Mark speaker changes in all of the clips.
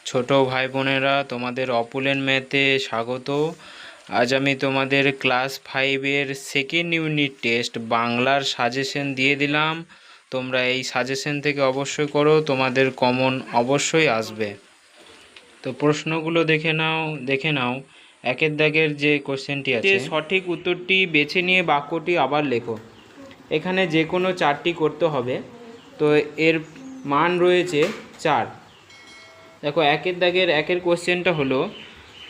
Speaker 1: ছোট ভাই বোনেরা, তোমাদের অপুলেন ম্যাথে স্বাগত। আজ আমি তোমাদের ক্লাস 5-এর সেকেন্ড ইউনিট টেস্ট বাংলার সাজেশন দিয়ে দিলাম। তোমরা এই সাজেশন থেকে অবশ্যই করো, তোমাদের কমন অবশ্যই আসবে। তো প্রশ্নগুলো দেখে নাও। একের দাগের যে কোশ্চেনটি আছে, সঠিক উত্তরটি বেছে নিয়ে বাক্যটি আবার লেখো। এখানে যে কোনো 4টি করতে হবে। তো এর মান রয়েছে 4। দেখো, একের দাগের একের কোশ্চেনটা হলো,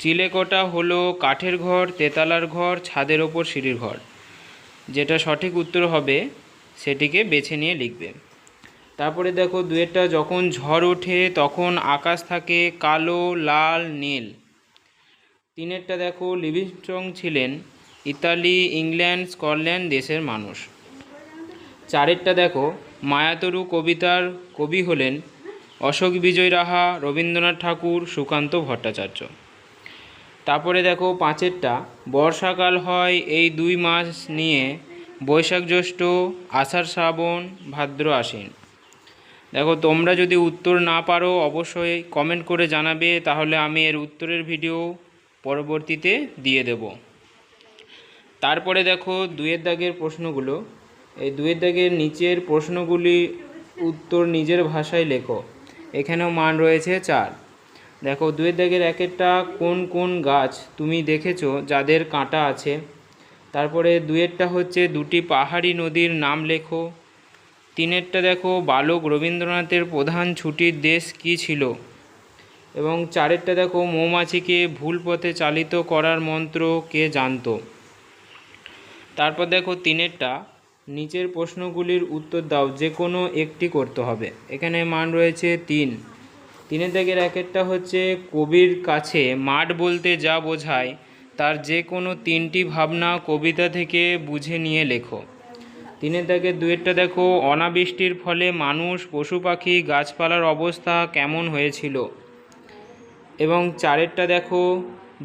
Speaker 1: চিলেকোঠা হলো কাঠের ঘর, তেতালার ঘর, ছাদের ওপর সিঁড়ির ঘর। যেটা সঠিক উত্তর হবে সেটিকে বেছে নিয়ে লিখবে। তারপরে দেখো, দুয়েরটা, যখন ঝড় ওঠে তখন আকাশ থাকে কালো, লাল, নীল। তিনেরটা দেখো, লিভিংস্টন ছিলেন ইতালি, ইংল্যান্ড, স্কটল্যান্ড দেশের মানুষ। চারেরটা দেখো, মায়াতরু কবিতার কবি হলেন অশোক বিজয় রাহা, রবীন্দ্রনাথ ঠাকুর, সুকান্ত ভট্টাচার্য। তারপরে দেখো, পাঁচেরটা, বর্ষাকাল হয় এই 2 মাস নিয়ে, বৈশাখ জ্যৈষ্ঠ, আষাঢ় শ্রাবণ, ভাদ্র আশ্বিন। দেখো, তোমরা যদি উত্তর না পারো অবশ্যই কমেন্ট করে জানাবে, তাহলে আমি এর উত্তরের ভিডিও পরবর্তীতে দিয়ে দেব। তারপরে দেখো, 2-এর দাগের প্রশ্নগুলো। এই 2-এর দাগের নিচের প্রশ্নগুলি উত্তর নিজের ভাষায় লেখো। এখানেও মান রয়েছে 4। দেখো, 2-এর দাগের একেরটা, কোন কোন গাছ তুমি দেখেছো যাদের কাঁটা আছে। তারপরে 2-এরটা হচ্ছে, 2টি পাহাড়ি নদীর নাম লেখো। 3-এরটা দেখো, বালক রবীন্দ্রনাথের প্রধান ছুটির দেশ কী ছিল। এবং 4-এরটা দেখো, মৌমাছিকে ভুল পথে চালিত করার মন্ত্র কে জানত। তারপর দেখো, 3-এরটা, নিচের প্রশ্নগুলির উত্তর দাও, যে কোনো একটি করতে হবে। এখানে মান রয়েছে 3। 3-এর দাগের একেরটা হচ্ছে, কবির কাছে মাঠ বলতে যা বোঝায় তার যে কোনো 3টি ভাবনা কবিতা থেকে বুঝে নিয়ে লেখো। 3-এর দাগের 2-এরটা দেখো, অনাবৃষ্টির ফলে মানুষ, পশু পাখি, গাছপালার অবস্থা কেমন হয়েছিল। এবং 4-এরটা দেখো,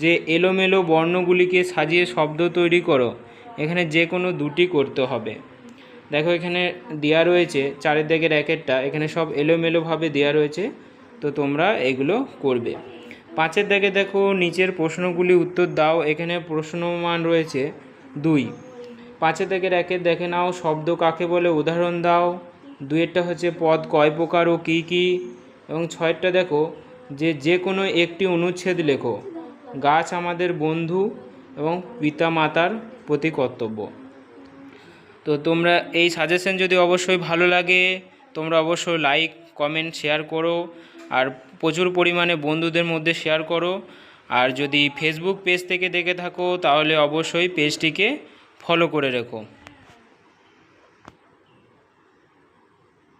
Speaker 1: যে এলোমেলো বর্ণগুলিকে সাজিয়ে শব্দ তৈরি করো। এখানে যে কোনো 2টি করতে হবে। দেখো, এখানে দেওয়া রয়েছে 4-এর দাগের একেরটা, এখানে সব এলোমেলোভাবে দেওয়া রয়েছে, তো তোমরা এগুলো করবে। 5-এর দাগে দেখো, নিচের প্রশ্নগুলি উত্তর দাও। এখানে প্রশ্নমান রয়েছে 2। 5-এর দাগের একের দেখে নাও, শব্দ কাকে বলে উদাহরণ দাও। 2-এরটা হচ্ছে, পদ কয় প্রকার ও কী কী। এবং 6-এরটা দেখো, যে কোনো একটি অনুচ্ছেদ লেখো। গাছ আমাদের বন্ধু এবং পিতা মাতার প্রতি কর্তব্য। তো তোমরা এই সাজেশন যদি অবশ্যই ভালো লাগে, তোমরা অবশ্যই লাইক, কমেন্ট, শেয়ার করো, আর প্রচুর পরিমাণে বন্ধুদের মধ্যে শেয়ার করো। আর যদি ফেসবুক পেজ থেকে দেখে থাকো তাহলে অবশ্যই পেজটিকে ফলো করে রেখো।